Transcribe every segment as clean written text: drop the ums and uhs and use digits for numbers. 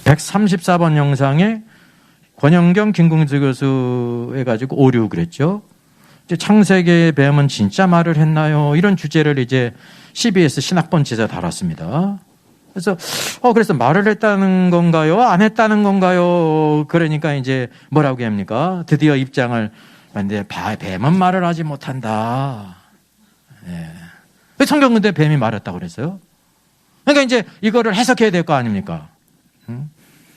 134번 영상에 권영경 김궁주 교수 해가지고 오류 그랬죠. 이제 창세기의 뱀은 진짜 말을 했나요? 이런 주제를 이제 CBS 신학번지에서 다뤘습니다. 그래서 말을 했다는 건가요? 안 했다는 건가요? 그러니까 이제 뭐라고 합니까? 드디어 입장을 근데 뱀은 말을 하지 못한다. 예. 성경 근데 뱀이 말했다고 그랬어요? 그러니까 이제 이거를 해석해야 될 거 아닙니까?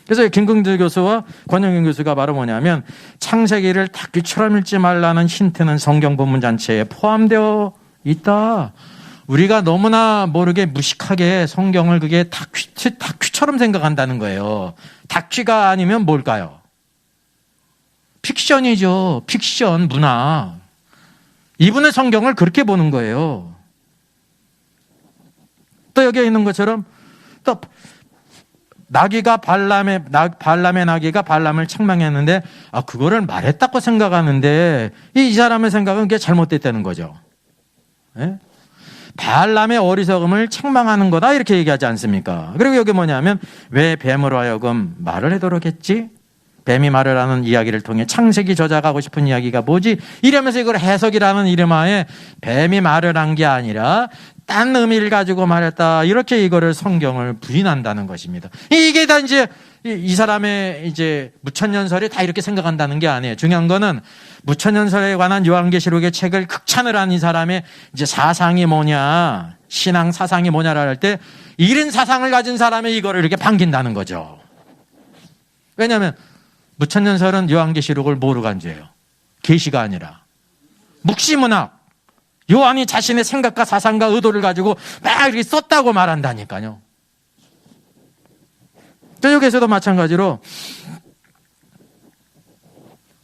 그래서 김궁주 교수와 권영경 교수가 바로 뭐냐면 창세기를 닭귀처럼 읽지 말라는 힌트는 성경 본문 전체에 포함되어 있다. 우리가 너무나 모르게 무식하게 성경을 그게 닭귀처럼 생각한다는 거예요. 닭귀가 아니면 뭘까요? 픽션이죠. 픽션, 문화. 이분의 성경을 그렇게 보는 거예요. 또 여기에 있는 것처럼 또 발람의 나귀가 발람을 책망했는데 그거를 말했다고 생각하는데 이 사람의 생각은 그게 잘못됐다는 거죠. 예? 발람의 어리석음을 책망하는 거다 이렇게 얘기하지 않습니까? 그리고 여기 뭐냐면 왜 뱀으로 하여금 말을 하도록 했지? 뱀이 말을 하는 이야기를 통해 창세기 저자가 하고 싶은 이야기가 뭐지? 이러면서 이걸 해석이라는 이름하에 뱀이 말을 한 게 아니라 딴 의미를 가지고 말했다. 이렇게 이거를 성경을 부인한다는 것입니다. 이게 다 이제 이 사람의 이제 무천년설이 다 이렇게 생각한다는 게 아니에요. 중요한 거는 무천년설에 관한 요한계시록의 책을 극찬을 한 이 사람의 이제 사상이 뭐냐, 신앙 사상이 뭐냐를 할 때 이런 사상을 가진 사람이 이거를 이렇게 반긴다는 거죠. 왜냐하면 무천년설은 요한계시록을 뭐로 간주해요? 계시가 아니라 묵시문학. 요한이 자신의 생각과 사상과 의도를 가지고 막 이렇게 썼다고 말한다니까요. 여기에서도 마찬가지로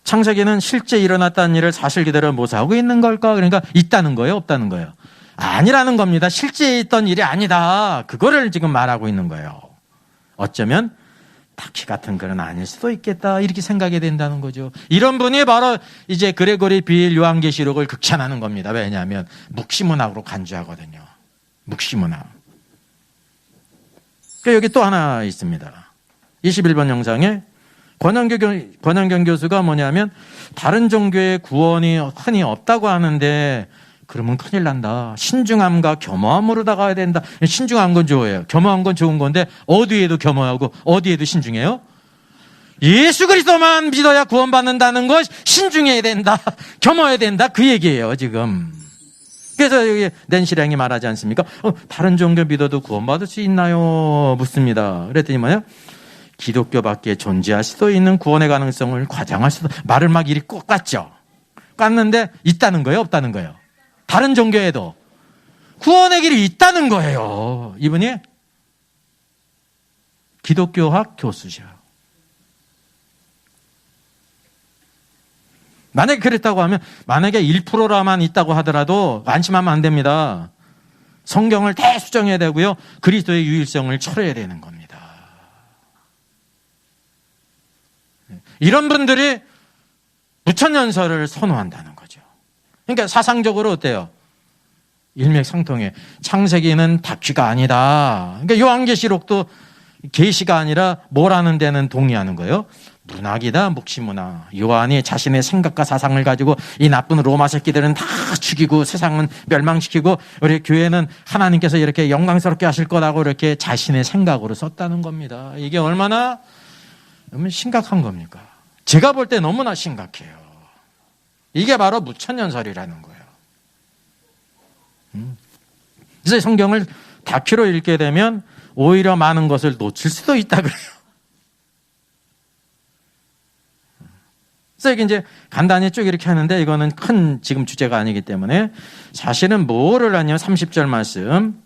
창세기는 실제 일어났다는 일을 사실 그대로 모사하고 있는 걸까? 그러니까 있다는 거예요? 없다는 거예요? 아니라는 겁니다. 실제 있던 일이 아니다. 그거를 지금 말하고 있는 거예요. 어쩌면 닭귀 같은 거는 아닐 수도 있겠다 이렇게 생각이 된다는 거죠. 이런 분이 바로 이제 그레고리 비일 요한계시록을 극찬하는 겁니다. 왜냐하면 묵시문학으로 간주하거든요. 묵시문학. 여기 또 하나 있습니다. 21번 영상에 권영경 교수가 뭐냐면 다른 종교의 구원이 흔히 없다고 하는데 그러면 큰일 난다. 신중함과 겸허함으로 다가야 된다. 신중한 건 좋아요. 겸허한 건 좋은 건데 어디에도 겸허하고 어디에도 신중해요? 예수 그리스도만 믿어야 구원받는다는 것 신중해야 된다. 겸허해야 된다. 그 얘기예요 지금. 그래서 여기 낸시량이 말하지 않습니까? 다른 종교 믿어도 구원받을 수 있나요? 묻습니다. 그랬더니 뭐냐? 기독교밖에 존재할 수도 있는 구원의 가능성을 과장할 수도 말을 막 이리 꼭 깠죠. 깠는데 있다는 거예요? 없다는 거예요? 다른 종교에도 구원의 길이 있다는 거예요. 이분이 기독교학 교수죠. 만약에 그랬다고 하면 만약에 1%라만 있다고 하더라도 안심하면 안 됩니다. 성경을 대수정해야 되고요. 그리스도의 유일성을 철회해야 되는 겁니다. 이런 분들이 무천년설을 선호한다는 거죠. 그러니까 사상적으로 어때요? 일맥상통해. 창세기는 닭귀가 아니다. 그러니까 요한계시록도 계시가 아니라 뭐라는 데는 동의하는 거예요. 문학이다, 묵시문학. 요한이 자신의 생각과 사상을 가지고 이 나쁜 로마 새끼들은 다 죽이고 세상은 멸망시키고 우리 교회는 하나님께서 이렇게 영광스럽게 하실 거라고 이렇게 자신의 생각으로 썼다는 겁니다. 이게 얼마나 심각한 겁니까? 제가 볼 때 너무나 심각해요. 이게 바로 무천년설이라는 거예요. 그래서 성경을 다큐로 읽게 되면 오히려 많은 것을 놓칠 수도 있다 그래요. 그래서 이게 이제 간단히 쭉 이렇게 하는데 이거는 큰 지금 주제가 아니기 때문에 사실은 뭐를 하냐면 30절 말씀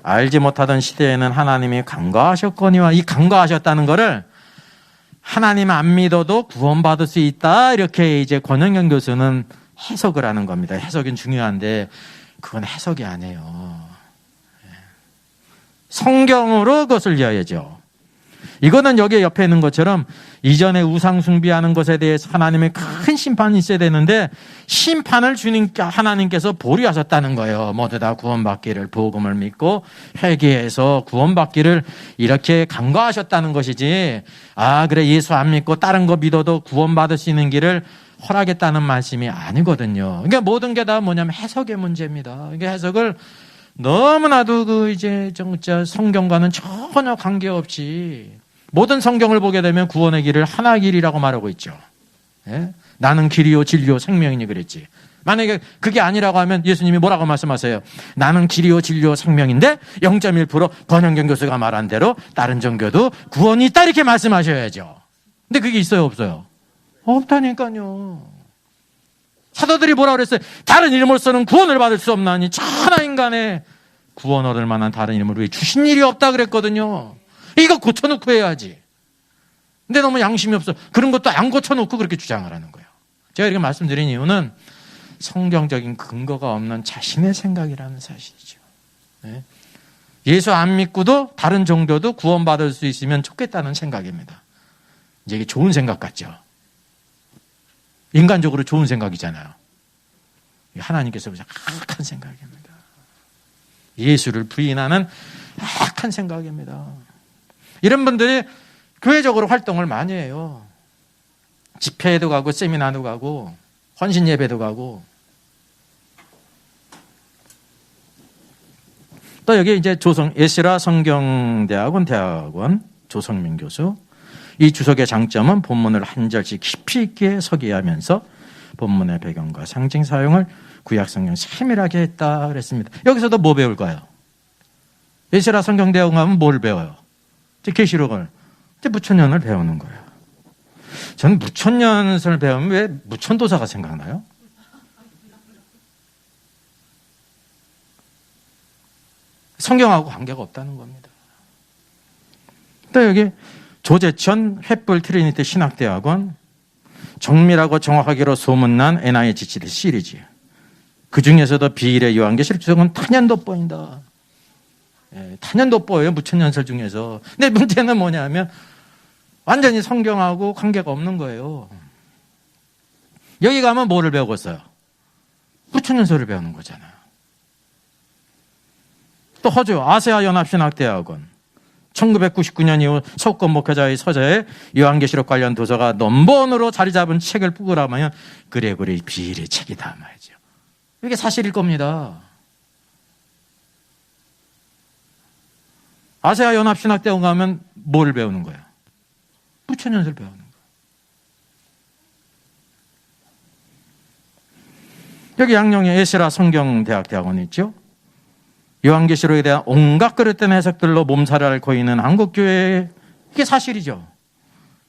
알지 못하던 시대에는 하나님이 간과하셨거니와 이 간과하셨다는 거를 하나님 안 믿어도 구원받을 수 있다 이렇게 이제 권영경 교수는 해석을 하는 겁니다. 해석은 중요한데 그건 해석이 아니에요. 성경으로 그것을 이해해야죠. 이거는 여기 옆에 있는 것처럼 이전에 우상 숭배하는 것에 대해서 하나님의 큰 심판이 있어야 되는데 심판을 하나님께서 보류하셨다는 거예요. 모두 다 구원받기를, 복음을 믿고 회개해서 구원받기를 이렇게 간과하셨다는 것이지, 그래 예수 안 믿고 다른 거 믿어도 구원받을 수 있는 길을 허락했다는 말씀이 아니거든요. 그러니까 모든 게 다 뭐냐면 해석의 문제입니다. 그러니까 해석을 너무나도 이제 진짜 성경과는 전혀 관계없이 모든 성경을 보게 되면 구원의 길을 하나 길이라고 말하고 있죠. 예? 나는 길이요 진리요 생명이니 그랬지. 만약에 그게 아니라고 하면 예수님이 뭐라고 말씀하세요? 나는 길이요 진리요 생명인데 0.1% 권영경 교수가 말한 대로 다른 종교도 구원이 있다 이렇게 말씀하셔야죠. 근데 그게 있어요 없어요? 없다니까요. 사도들이 뭐라고 그랬어요? 다른 이름으로서는 구원을 받을 수 없나니 천하 인간의 구원 얻을 만한 다른 이름을 왜 주신 일이 없다 그랬거든요. 이거 고쳐놓고 해야지. 근데 너무 양심이 없어. 그런 것도 안 고쳐놓고 그렇게 주장을 하는 거예요. 제가 이렇게 말씀드린 이유는 성경적인 근거가 없는 자신의 생각이라는 사실이죠. 네. 예수 안 믿고도 다른 종교도 구원받을 수 있으면 좋겠다는 생각입니다. 이제 이게 좋은 생각 같죠. 인간적으로 좋은 생각이잖아요. 하나님께서 보자 악한 생각입니다. 예수를 부인하는 악한 생각입니다. 이런 분들이 교회적으로 활동을 많이 해요. 집회에도 가고 세미나도 가고 헌신 예배도 가고. 또 여기 이제 에스라 성경대학원 조성민 교수. 이 주석의 장점은 본문을 한 절씩 깊이 있게 서기하면서 본문의 배경과 상징 사용을 구약성경 세밀하게 했다 그랬습니다. 여기서도 뭐 배울까요? 에스라 성경대학원 가면 뭘 배워요? 계시록을, 무천년을 배우는 거예요. 저는 무천년을 배우면 왜 무천도사가 생각나요? 성경하고 관계가 없다는 겁니다. 또 여기 조재천 횃불 트리니티 신학대학원 정밀하고 정확하기로 소문난 NIH 시리즈. 그 중에서도 비일의 요한계시록 주석은 탄현돋보인다. 탄현돋보여요. 무천년설 중에서. 근데 문제는 뭐냐면 완전히 성경하고 관계가 없는 거예요. 여기 가면 뭐를 배우고 있어요? 무천년설을 배우는 거잖아요. 또 호주 아세아 연합신학대학원 1999년 이후 석권 목회자의 서재에 요한계시록 관련 도서가 넘버원으로 자리 잡은 책을 뽑으라면 그레고리 비일의 책이다 말이죠. 이게 사실일 겁니다. 아세아 연합신학대학원 가면 뭘 배우는 거예요? 무천년설 배우는 거예요. 여기 양령에 에스라 성경대학원이 있죠. 요한계시록에 대한 온갖 그릇된 해석들로 몸살을 앓고 있는 한국교회, 이게 사실이죠.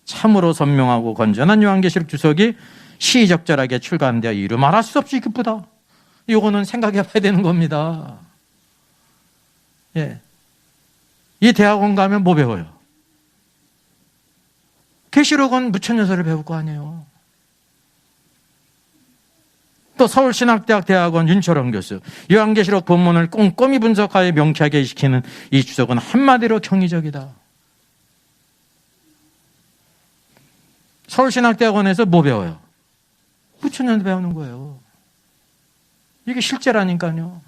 참으로 선명하고 건전한 요한계시록 주석이 시적절하게 출간되어 이루 말할 수 없이 기쁘다. 이거는 생각해 봐야 되는 겁니다. 예. 이 대학원 가면 뭐 배워요? 계시록은 무천년설을 배울 거 아니에요. 또 서울신학대학 대학원 윤철원 교수, 요한계시록 본문을 꼼꼼히 분석하여 명쾌하게 시키는 이 주석은 한마디로 경이적이다. 서울신학대학원에서 뭐 배워요? 무천년 배우는 거예요. 이게 실제라니까요.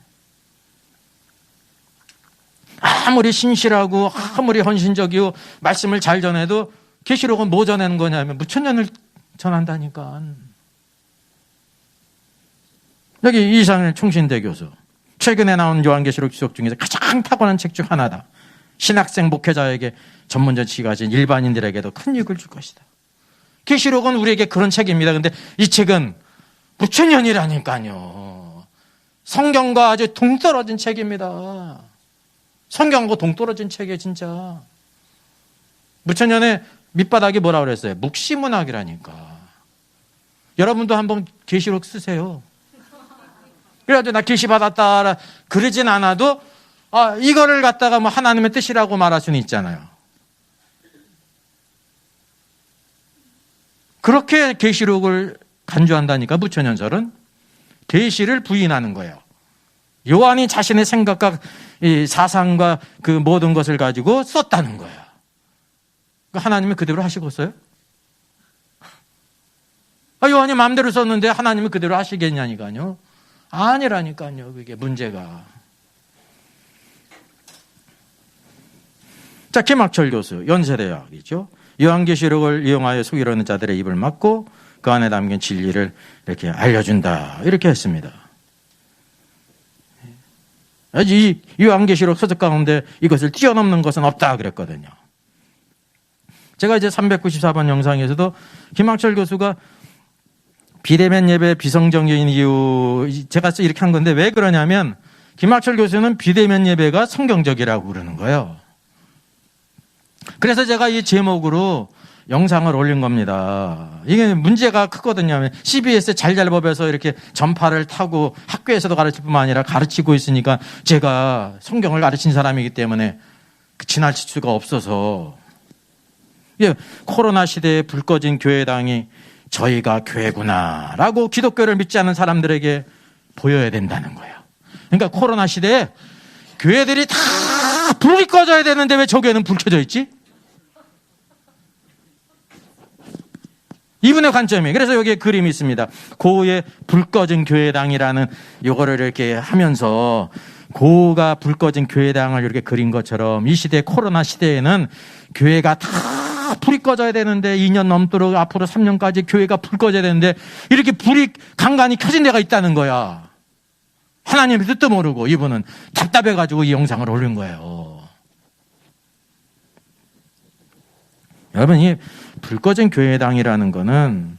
아무리 신실하고 아무리 헌신적이고 말씀을 잘 전해도 계시록은 뭐 전하는 거냐면 무천년을 전한다니까. 여기 이상일 충신대 교수, 최근에 나온 요한계시록 주석 중에서 가장 탁월한 책 중 하나다. 신학생 목회자에게 전문 지식이 가진 일반인들에게도 큰 유익을 줄 것이다. 계시록은 우리에게 그런 책입니다. 근데 이 책은 무천년이라니까요. 성경과 아주 동떨어진 책입니다. 성경하고 동떨어진 책이에요, 진짜. 무천년의 밑바닥이 뭐라고 그랬어요? 묵시문학이라니까. 여러분도 한번 계시록 쓰세요. 그래가지고 나 계시 받았다 그러진 않아도 이거를 갖다가 뭐 하나님의 뜻이라고 말할 수는 있잖아요. 그렇게 계시록을 간주한다니까. 무천년설은 계시를 부인하는 거예요. 요한이 자신의 생각과 이 사상과 그 모든 것을 가지고 썼다는 거예요. 하나님이 그대로 하시겠어요? 요한이 마음대로 썼는데 하나님이 그대로 하시겠냐니까요. 아니라니까요. 그게 문제가. 자, 김학철 교수, 연세대학이죠. 요한계시록을 이용하여 속이려는 자들의 입을 막고 그 안에 담긴 진리를 이렇게 알려준다. 이렇게 했습니다. 이 요한계시록 서적 가운데 이것을 뛰어넘는 것은 없다 그랬거든요. 제가 이제 394번 영상에서도 김학철 교수가 비대면 예배 비성경적인 이유, 제가 이렇게 한 건데 왜 그러냐면 김학철 교수는 비대면 예배가 성경적이라고 그러는 거예요. 그래서 제가 이 제목으로 영상을 올린 겁니다. 이게 문제가 크거든요. CBS 잘잘법에서 이렇게 전파를 타고 학교에서도 가르칠 뿐만 아니라 가르치고 있으니까 제가 성경을 가르친 사람이기 때문에 지나칠 수가 없어서 코로나 시대에 불 꺼진 교회당이 저희가 교회구나라고 기독교를 믿지 않는 사람들에게 보여야 된다는 거예요. 그러니까 코로나 시대에 교회들이 다 불이 꺼져야 되는데 왜 저 교회는 불 켜져 있지? 이분의 관점이에요. 그래서 여기에 그림이 있습니다. 고의 불 꺼진 교회당이라는 요거를 이렇게 하면서 고가 불 꺼진 교회당을 이렇게 그린 것처럼 이 시대 코로나 시대에는 교회가 다 불이 꺼져야 되는데 2년 넘도록 앞으로 3년까지 교회가 불 꺼져야 되는데 이렇게 불이 간간히 켜진 데가 있다는 거야. 하나님의 뜻도 모르고 이분은 답답해가지고 이 영상을 올린 거예요. 여러분, 이 불 꺼진 교회당이라는 거는,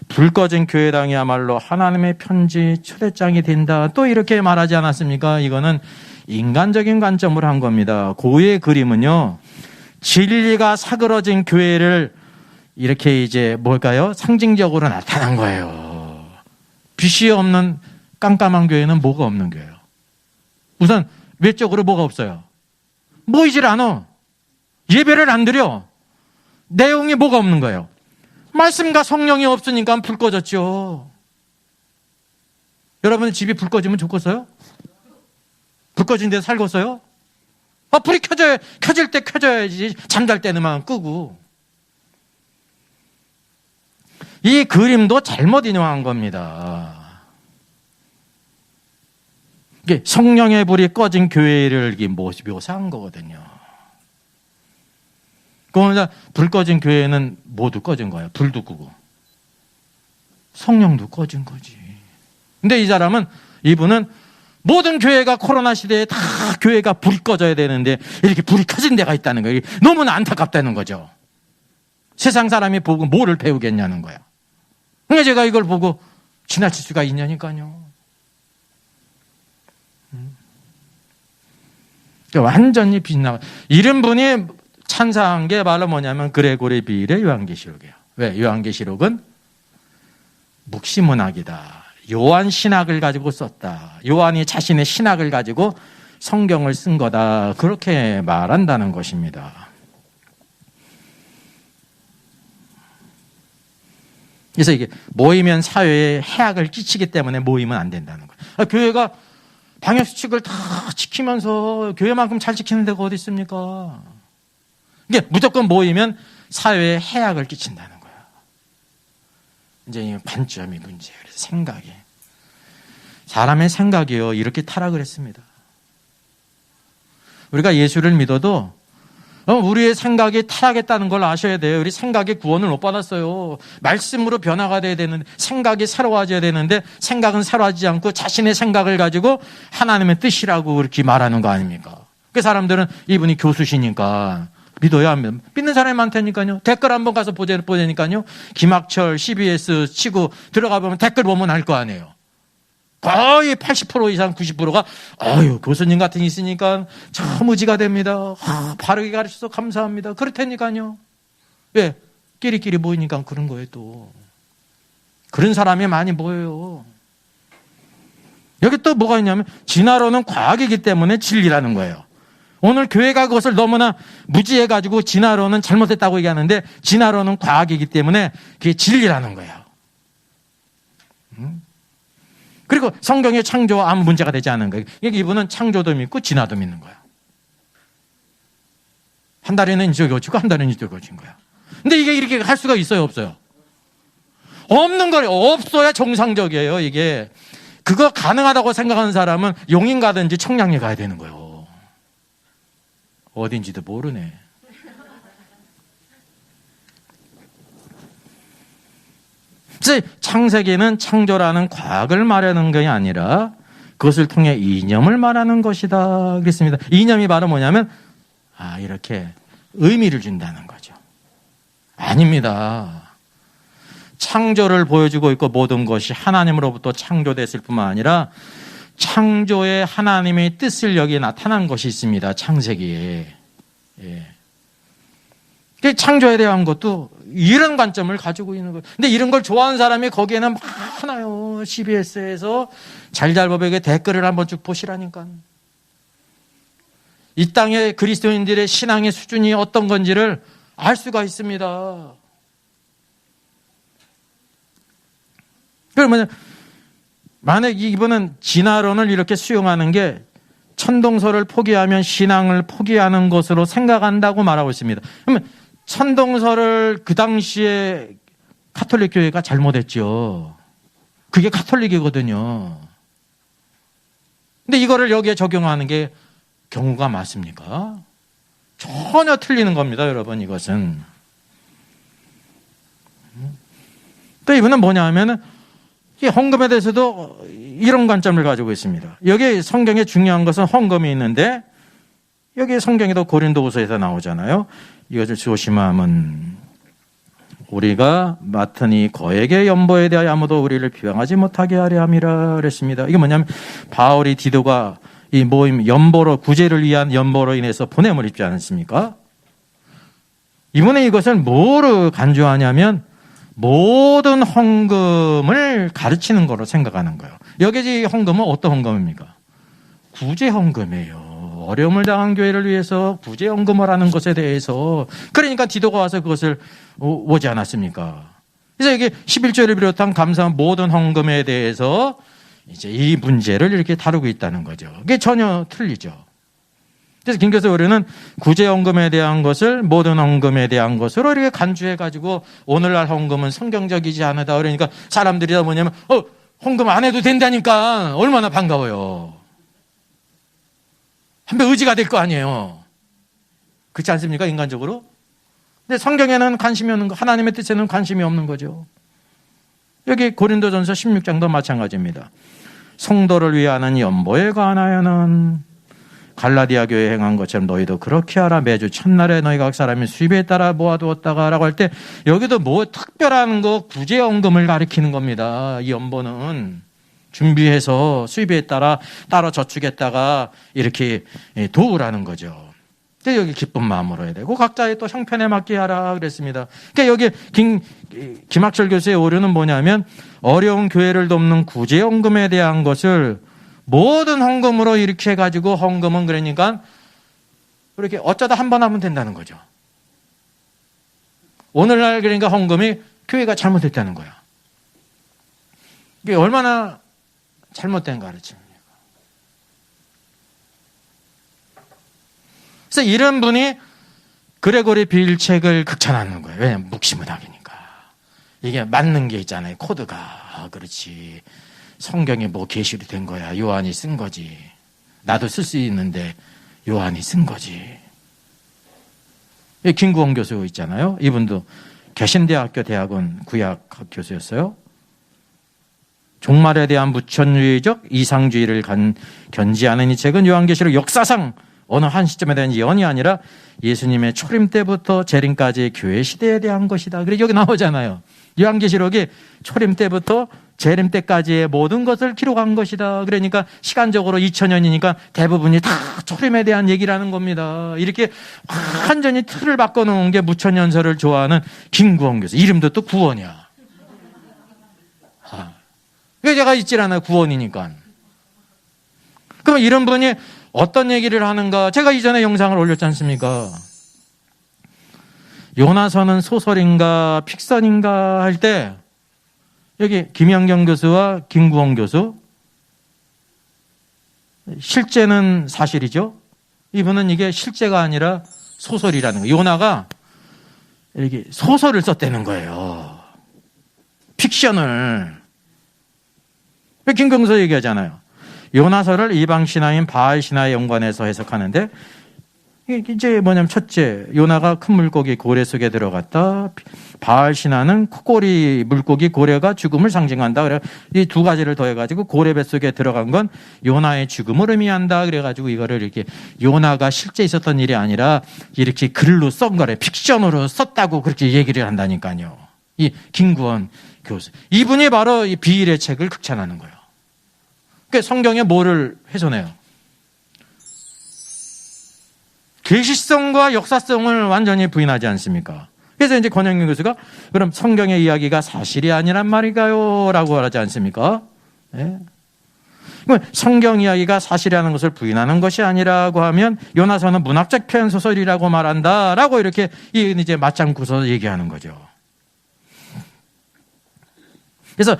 불 꺼진 교회당이야말로 하나님의 편지 초대장이 된다. 또 이렇게 말하지 않았습니까? 이거는 인간적인 관점으로 한 겁니다. 고의 그림은요, 진리가 사그러진 교회를 이렇게 이제 뭘까요? 상징적으로 나타난 거예요. 빛이 없는 깜깜한 교회는 뭐가 없는 교회예요. 우선 외적으로 뭐가 없어요? 모이질 않아. 예배를 안 드려. 내용이 뭐가 없는 거예요? 말씀과 성령이 없으니까 불 꺼졌죠. 여러분 집이 불 꺼지면 좋겠어요? 불 꺼진 데서 살겠어요? 불이 켜질 때 켜져야지. 잠잘 때는만 끄고. 이 그림도 잘못 인용한 겁니다. 이게 성령의 불이 꺼진 교회를 묘사한 거거든요. 그러니까 불 꺼진 교회는 모두 꺼진 거예요. 불도 끄고. 성령도 꺼진 거지. 근데 이분은 모든 교회가 코로나 시대에 다 교회가 불이 꺼져야 되는데 이렇게 불이 켜진 데가 있다는 거예요. 너무나 안타깝다는 거죠. 세상 사람이 보고 뭐를 배우겠냐는 거예요. 그러니까 제가 이걸 보고 지나칠 수가 있냐니까요. 완전히 빛나. 이런 분이 찬사한 게 바로 뭐냐면 그레고리 비일의 요한계시록이에요. 왜? 요한계시록은 묵시문학이다. 요한 신학을 가지고 썼다. 요한이 자신의 신학을 가지고 성경을 쓴 거다. 그렇게 말한다는 것입니다. 그래서 이게 모이면 사회에 해악을 끼치기 때문에 모이면 안 된다는 거예요. 교회가 방역수칙을 다 지키면서 교회만큼 잘 지키는 데가 어디 있습니까? 이게 무조건 모이면 사회에 해악을 끼친다는 거야. 이제 이 관점이 문제예요. 그래서 생각이. 사람의 생각이요. 이렇게 타락을 했습니다. 우리가 예수를 믿어도 우리의 생각이 타락했다는 걸 아셔야 돼요. 우리 생각이 구원을 못 받았어요. 말씀으로 변화가 돼야 되는데 생각이 새로워져야 되는데 생각은 새로워지지 않고 자신의 생각을 가지고 하나님의 뜻이라고 그렇게 말하는 거 아닙니까? 그 사람들은 이분이 교수시니까 믿어요, 안 믿어요? 믿는 사람이 많다니까요. 댓글 한번 가서 보자니까요. 김학철, CBS 치고 들어가 보면 댓글 보면 알 거 아니에요. 거의 80% 이상 90%가 교수님 같은 게 있으니까 참 의지가 됩니다. 바르게 가르쳐서 감사합니다. 그렇다니까요. 왜? 끼리끼리 모이니까 그런 거예요 또. 그런 사람이 많이 모여요. 여기 또 뭐가 있냐면 진화론은 과학이기 때문에 진리라는 거예요. 오늘 교회가 그것을 너무나 무지해가지고 진화론은 잘못했다고 얘기하는데 진화론은 과학이기 때문에 그게 진리라는 거예요. 그리고 성경의 창조와 아무 문제가 되지 않은 거예요. 이분은 창조도 믿고 진화도 믿는 거예요. 한 달에는 이쪽이 고치고 한 달에는 이쪽이 고친 거야. 근데 이게 이렇게 할 수가 있어요, 없어요? 없는 거예요. 없어야 정상적이에요, 이게. 그거 가능하다고 생각하는 사람은 용인 가든지 청량리 가야 되는 거예요. 어딘지도 모르네. 그래서 창세기는 창조라는 과학을 말하는 것이 아니라 그것을 통해 이념을 말하는 것이다 그랬습니다. 이념이 바로 뭐냐면 이렇게 의미를 준다는 거죠. 아닙니다. 창조를 보여주고 있고 모든 것이 하나님으로부터 창조됐을 뿐만 아니라 창조에 하나님의 뜻을 여기에 나타난 것이 있습니다. 창세기에. 창조에 대한 것도 이런 관점을 가지고 있는 거예요. 근데 이런 걸 좋아하는 사람이 거기에는 많아요. CBS에서 잘잘법에게 댓글을 한번 쭉 보시라니까. 이 땅의 그리스도인들의 신앙의 수준이 어떤 건지를 알 수가 있습니다. 그러면 만약 이분은 진화론을 이렇게 수용하는 게 천동설을 포기하면 신앙을 포기하는 것으로 생각한다고 말하고 있습니다. 그러면 천동설을 그 당시에 가톨릭 교회가 잘못했죠. 그게 가톨릭이거든요. 근데 이거를 여기에 적용하는 게 경우가 맞습니까? 전혀 틀리는 겁니다, 여러분, 이것은. 또 이분은 뭐냐 하면은 이 헌금에 대해서도 이런 관점을 가지고 있습니다. 여기 성경에 중요한 것은 헌금이 있는데 여기 성경에도 고린도후서에서 나오잖아요. 이것을 조심하면 우리가 맡으니 거액의 연보에 대하여 아무도 우리를 비방하지 못하게 하려 함이라 그랬습니다. 이게 뭐냐면 바울이 디도가 이 모임 연보로 구제를 위한 연보로 인해서 보냄을 입지 않습니까? 이번에 이것을 뭐로 간주하냐면 모든 헌금을 가르치는 거로 생각하는 거예요. 여기 헌금은 어떤 헌금입니까? 구제 헌금이에요. 어려움을 당한 교회를 위해서 구제 헌금을 하는 것에 대해서. 그러니까 디도가 와서 그것을 오지 않았습니까? 그래서 여기 11조를 비롯한 감사한 모든 헌금에 대해서 이제 이 문제를 이렇게 다루고 있다는 거죠. 그게 전혀 틀리죠. 그래서 김교수 우리는 구제 헌금에 대한 것을 모든 헌금에 대한 것으로 이렇게 간주해가지고 오늘날 헌금은 성경적이지 않다. 그러니까 사람들이 다 뭐냐면 헌금 안 해도 된다니까 얼마나 반가워요. 한번 의지가 될 거 아니에요. 그렇지 않습니까? 인간적으로. 근데 성경에는 관심이 없는 거, 하나님의 뜻에는 관심이 없는 거죠. 여기 고린도전서 16장도 마찬가지입니다. 성도를 위하는 연보에 관하여는 갈라디아 교회에 행한 것처럼 너희도 그렇게 하라. 매주 첫날에 너희가 각 사람이 수입에 따라 모아두었다가 라고 할 때 여기도 뭐 특별한 거 구제헌금을 가리키는 겁니다. 이 연보는 준비해서 수입에 따라 따로 저축했다가 이렇게 도우라는 거죠. 근데 여기 기쁜 마음으로 해야 되고 각자의 또 형편에 맞게 하라 그랬습니다. 그러니까 여기 김학철 교수의 오류는 뭐냐면 어려운 교회를 돕는 구제헌금에 대한 것을 모든 헌금으로 이렇게 해가지고 헌금은 그러니까 그렇게 어쩌다 한 번 하면 된다는 거죠. 오늘날 그러니까 헌금이 교회가 잘못했다는 거야. 이게 얼마나 잘못된 가르침입니까? 그래서 이런 분이 그레고리 빌책을 극찬하는 거예요. 왜냐하면 묵시문학이니까. 이게 맞는 게 있잖아요. 코드가. 그렇지. 성경에 뭐 계시로 된 거야. 요한이 쓴 거지. 나도 쓸 수 있는데 요한이 쓴 거지. 김구원 교수 있잖아요. 이분도 개신대학교 대학원 구약학 교수였어요. 종말에 대한 무천주의적 이상주의를 견지하는 이 책은 요한계시록 역사상 어느 한 시점에 대한 예언이 아니라 예수님의 초림 때부터 재림까지의 교회 시대에 대한 것이다. 그래서 여기 나오잖아요. 요한계시록이 초림 때부터 재림 때까지의 모든 것을 기록한 것이다. 그러니까 시간적으로 2000년이니까 대부분이 다 초림에 대한 얘기라는 겁니다. 이렇게 완전히 틀을 바꿔놓은 게 무천년설을 좋아하는 김구원 교수. 이름도 또 구원이야. 왜 제가 있질 않아요. 구원이니까. 그럼 이런 분이 어떤 얘기를 하는가? 제가 이전에 영상을 올렸지 않습니까? 요나서는 소설인가 픽션인가 할 때 여기 김영경 교수와 김구원 교수, 실제는 사실이죠. 이분은 이게 실제가 아니라 소설이라는 거. 요나가 이렇게 소설을 썼다는 거예요. 픽션을. 김경서 얘기하잖아요. 요나서를 이방 신화인 바알 신화에 연관해서 해석하는데, 이제 뭐냐면 첫째, 요나가 큰 물고기 고래 속에 들어갔다. 바알 신화는 코골이 물고기 고래가 죽음을 상징한다. 그래 이 두 가지를 더해가지고 고래 뱃속에 들어간 건 요나의 죽음을 의미한다. 그래가지고 이거를 이렇게 요나가 실제 있었던 일이 아니라 이렇게 글로 쓴 거래. 픽션으로 썼다고 그렇게 얘기를 한다니까요. 이 김구원 교수. 이분이 바로 이 비일의 책을 극찬하는 거예요. 그러니까 성경에 뭐를 훼손해요? 계시성과 역사성을 완전히 부인하지 않습니까? 그래서 이제 권영균 교수가 그럼 성경의 이야기가 사실이 아니란 말인가요? 라고 하지 않습니까? 네. 성경 이야기가 사실이라는 것을 부인하는 것이 아니라고 하면 요나서는 문학적 표현 소설이라고 말한다라고 이렇게 이제 맞장구서 얘기하는 거죠. 그래서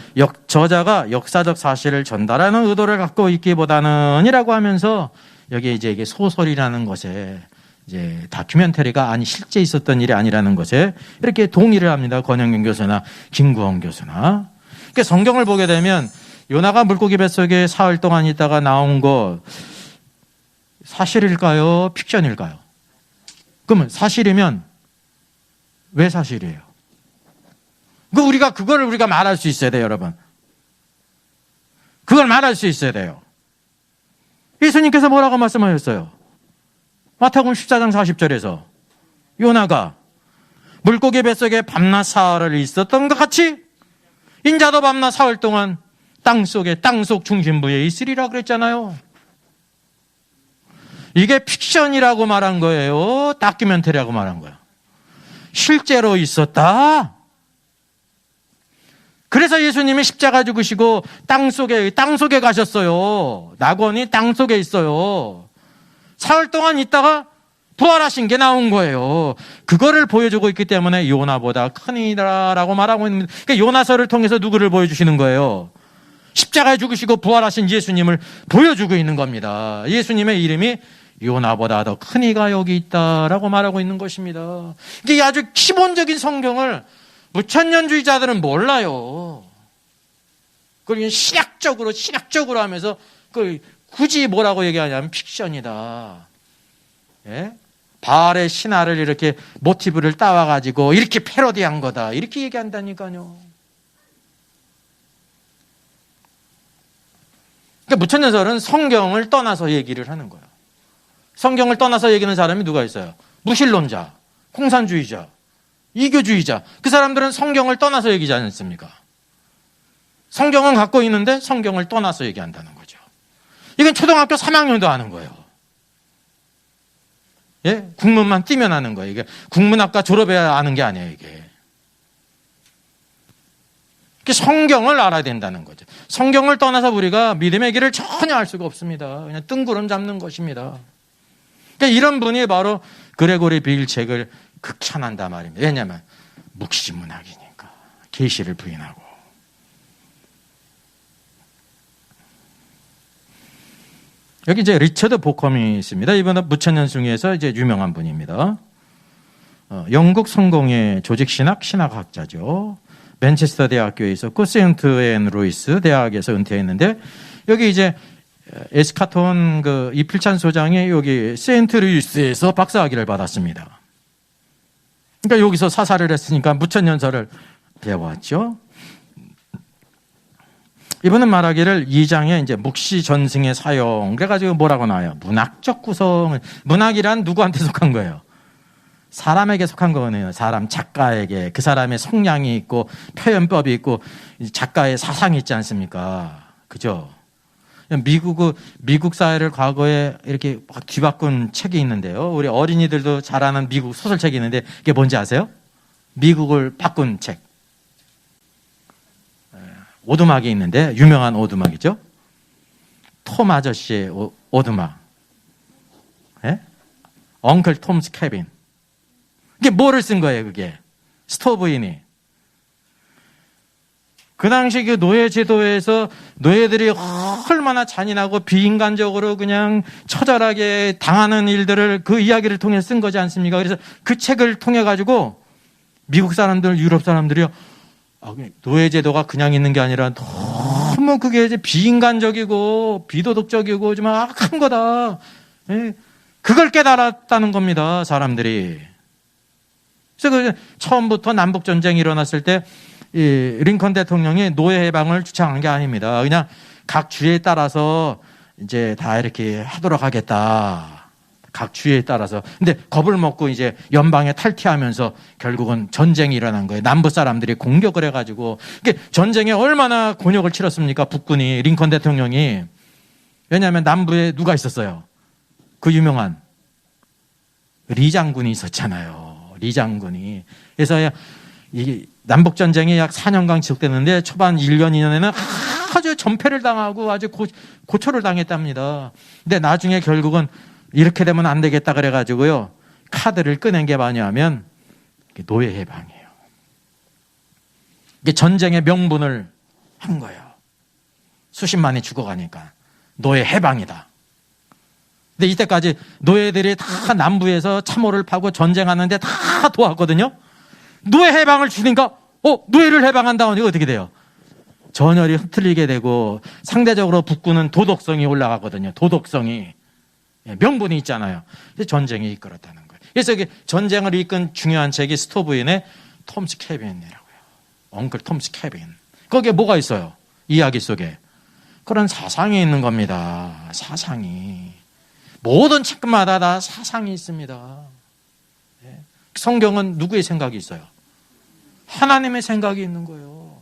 저자가 역사적 사실을 전달하는 의도를 갖고 있기보다는이라고 하면서 여기에 이제 이게 소설이라는 것에 이제 다큐멘터리가 아니 실제 있었던 일이 아니라는 것에 이렇게 동의를 합니다. 권영균 교수나 김구원 교수나. 그러니까 성경을 보게 되면 요나가 물고기 뱃속에 사흘 동안 있다가 나온 거 사실일까요? 픽션일까요? 그러면 사실이면 왜 사실이에요? 그걸 우리가 말할 수 있어야 돼요, 여러분. 그걸 말할 수 있어야 돼요. 예수님께서 뭐라고 말씀하셨어요? 마태복음 14장 40절에서 요나가 물고기 뱃속에 밤낮 사흘을 있었던 것 같이 인자도 밤낮 사흘 동안 땅속 중심부에 있으리라 그랬잖아요. 이게 픽션이라고 말한 거예요? 다큐멘터리라고 말한 거예요? 실제로 있었다? 그래서 예수님이 십자가 죽으시고 땅속에 가셨어요. 낙원이 땅속에 있어요. 사흘 동안 있다가 부활하신 게 나온 거예요. 그거를 보여주고 있기 때문에 요나보다 크니라라고 말하고 있는 겁니다. 그러니까 요나서를 통해서 누구를 보여주시는 거예요? 십자가에 죽으시고 부활하신 예수님을 보여주고 있는 겁니다. 예수님의 이름이 요나보다 더 크니가 여기 있다라고 말하고 있는 것입니다. 이게 아주 기본적인 성경을 무천년주의자들은 몰라요. 그리고 신학적으로 하면서 굳이 뭐라고 얘기하냐면 픽션이다. 예? 바알의 신화를 이렇게 모티브를 따와가지고 이렇게 패러디한 거다. 이렇게 얘기한다니까요. 그러니까 무천년설은 성경을 떠나서 얘기를 하는 거예요. 성경을 떠나서 얘기하는 사람이 누가 있어요? 무신론자, 공산주의자, 이교주의자. 그 사람들은 성경을 떠나서 얘기하지 않습니까? 성경은 갖고 있는데 성경을 떠나서 얘기한다는 거죠. 이건 초등학교 3학년도 하는 거예요. 예? 국문만 띄면 하는 거예요. 이게 국문학과 졸업해야 아는 게 아니에요, 이게. 성경을 알아야 된다는 거죠. 성경을 떠나서 우리가 믿음의 길을 전혀 알 수가 없습니다. 그냥 뜬구름 잡는 것입니다. 그러니까 이런 분이 바로 그레고리 비일 책을 극찬한다 말입니다. 왜냐하면 묵시문학이니까 계시를 부인하고. 여기 이제 리처드 보컴이 있습니다. 이분은 무천년숭이에서 이제 유명한 분입니다. 영국 성공의 조직신학학자죠. 맨체스터 대학교에 있었고 세인트 앤 루이스 대학에서 은퇴했는데 여기 이제 에스카톤 이필찬 소장이 여기 세인트 루이스에서 박사학위를 받았습니다. 그러니까 여기서 사사를 했으니까 무천년설을 배워왔죠. 이분은 말하기를 2장에 이제 묵시 전승의 사용 그래가지고 뭐라고 나와요? 문학적 구성을 문학이란 누구한테 속한 거예요? 사람에게 속한 거네요. 사람 작가에게 그 사람의 성량이 있고 표현법이 있고 작가의 사상이 있지 않습니까? 그죠? 미국 사회를 과거에 이렇게 막 뒤바꾼 책이 있는데요. 우리 어린이들도 잘 아는 미국 소설책이 있는데 그게 뭔지 아세요? 미국을 바꾼 책. 오두막이 있는데 유명한 오두막이죠. 톰 아저씨의 오두막. 예? 엉클 톰스 캐빈. 이게 뭐를 쓴 거예요, 그게? 스토브인이. 그 당시 그 노예 제도에서 노예들이 얼마나 잔인하고 비인간적으로 그냥 처절하게 당하는 일들을 그 이야기를 통해 쓴 거지 않습니까? 그래서 그 책을 통해 가지고 미국 사람들, 유럽 사람들이요, 노예 제도가 그냥 있는 게 아니라 너무 그게 이제 비인간적이고 비도덕적이고 좀 악한 거다. 예? 그걸 깨달았다는 겁니다, 사람들이. 그래서 처음부터 남북 전쟁이 일어났을 때 이 링컨 대통령이 노예 해방을 주창한 게 아닙니다. 그냥 각 주에 따라서 이제 다 이렇게 하도록 하겠다. 각 주에 따라서. 근데 겁을 먹고 이제 연방에 탈퇴하면서 결국은 전쟁이 일어난 거예요. 남부 사람들이 공격을 해가지고. 그러니까 전쟁에 얼마나 곤욕을 치렀습니까? 북군이, 링컨 대통령이. 왜냐하면 남부에 누가 있었어요? 그 유명한 리 장군이 있었잖아요. 리 장군이. 그래서 이 남북전쟁이 약 4년간 지속됐는데 초반 1년, 2년에는 아주 전패를 당하고 아주 고초를 당했답니다. 근데 나중에 결국은 이렇게 되면 안 되겠다 그래가지고요. 카드를 꺼낸 게 뭐냐면 노예 해방이에요. 이게 전쟁의 명분을 한 거예요. 수십만이 죽어가니까 노예 해방이다. 근데 이때까지 노예들이 다 남부에서 참호를 파고 전쟁하는데 다 도왔거든요. 노예 해방을 주니까 노예를 해방한다 하니 어떻게 돼요? 전열이 흐트리게 되고 상대적으로 북군은 도덕성이 올라가거든요. 도덕성이. 명분이 있잖아요. 전쟁이 이끌었다는 거예요. 그래서 이게 전쟁을 이끈 중요한 책이 스토브인의 톰스 캐빈이라고요. 엉클 톰스 캐빈. 거기에 뭐가 있어요? 이야기 속에. 그런 사상이 있는 겁니다. 사상이. 모든 책마다 다 사상이 있습니다. 성경은 누구의 생각이 있어요? 하나님의 생각이 있는 거예요.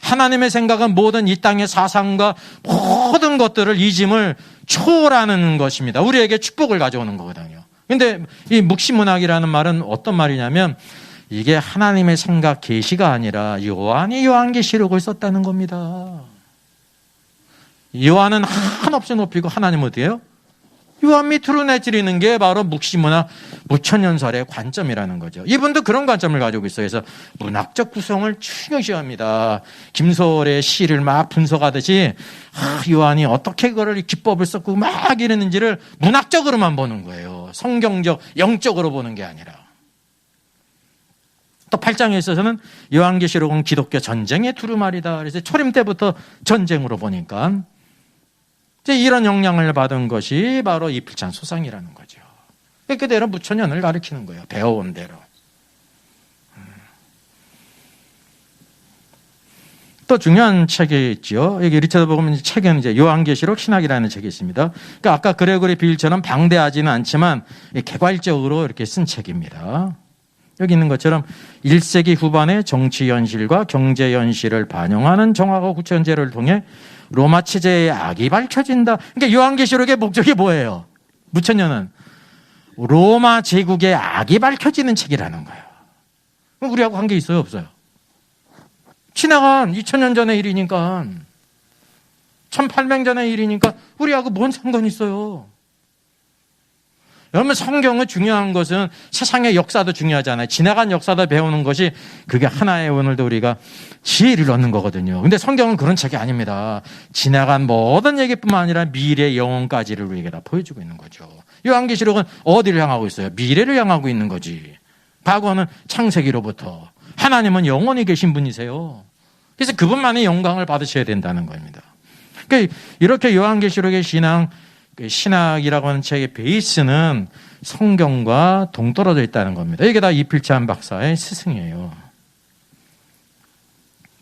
하나님의 생각은 모든 이 땅의 사상과 모든 것들을 이 짐을 초월하는 것입니다. 우리에게 축복을 가져오는 거거든요. 그런데 이 묵시문학이라는 말은 어떤 말이냐면 이게 하나님의 생각 계시가 아니라 요한이 요한계시록을 썼다는 겁니다. 요한은 한없이 높이고 하나님은 어떻게 해요? 요한 밑으로 내찌르는 게 바로 묵시문학 무천년설의 관점이라는 거죠. 이분도 그런 관점을 가지고 있어요. 그래서 문학적 구성을 중요시합니다. 김소월의 시를 막 분석하듯이 요한이 어떻게 그걸 기법을 썼고 막 이랬는지를 문학적으로만 보는 거예요. 성경적, 영적으로 보는 게 아니라. 또 8장에 있어서는 요한계시록은 기독교 전쟁의 두루마리다. 그래서 초림 때부터 전쟁으로 보니까 이제 이런 영향을 받은 것이 바로 이필찬 소상이라는 거죠. 그대로 무천년을 가리키는 거예요. 배워온 대로. 또 중요한 책이 있죠. 여기 리처드 보면 책은 이제 요한계시록 신학이라는 책이 있습니다. 그러니까 아까 그레고리 빌처럼 방대하지는 않지만 개괄적으로 이렇게 쓴 책입니다. 여기 있는 것처럼 1세기 후반의 정치 현실과 경제 현실을 반영하는 정화고 구천제를 통해 로마 체제의 악이 밝혀진다. 그러니까 요한계시록의 목적이 뭐예요? 무천년은 로마 제국의 악이 밝혀지는 책이라는 거예요. 그럼 우리하고 관계 있어요, 없어요? 지나간 2000년 전의 일이니까 1800년 전의 일이니까 우리하고 뭔 상관이 있어요? 여러분 성경은 중요한 것은 세상의 역사도 중요하잖아요. 지나간 역사도 배우는 것이 그게 하나의 오늘도 우리가 지혜를 얻는 거거든요. 근데 성경은 그런 책이 아닙니다. 지나간 모든 얘기뿐만 아니라 미래 영혼까지를 우리에게 다 보여주고 있는 거죠. 요한계시록은 어디를 향하고 있어요? 미래를 향하고 있는 거지. 과거는 창세기로부터. 하나님은 영원히 계신 분이세요. 그래서 그분만의 영광을 받으셔야 된다는 겁니다. 그러니까 이렇게 요한계시록의 신학이라고 하는 책의 베이스는 성경과 동떨어져 있다는 겁니다. 이게 다 이필찬 박사의 스승이에요.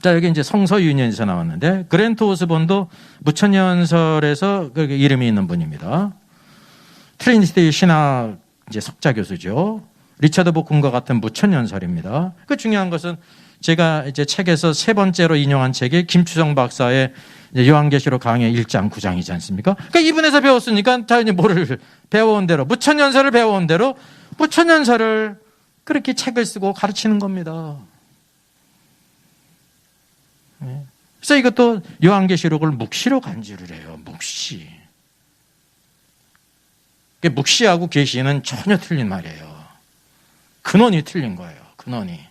자, 여기 이제 성서유인에서 나왔는데, 그랜트 오스본도 무천년설에서 이름이 있는 분입니다. 트리니티 신학 이제 석자 교수죠. 리처드 보쿰과 같은 무천년설입니다. 그 중요한 것은 제가 이제 책에서 세 번째로 인용한 책이 김추성 박사의 요한계시록 강의 1장 9장이지 않습니까? 그러니까 이분에서 배웠으니까 다 이제 뭐를 배워온 대로, 무천년설을 배워온 대로 무천년설을 그렇게 책을 쓰고 가르치는 겁니다. 그래서 이것도 요한계시록을 묵시로 간주를 해요. 묵시. 묵시하고 계시는 전혀 틀린 말이에요. 근원이 틀린 거예요. 근원이.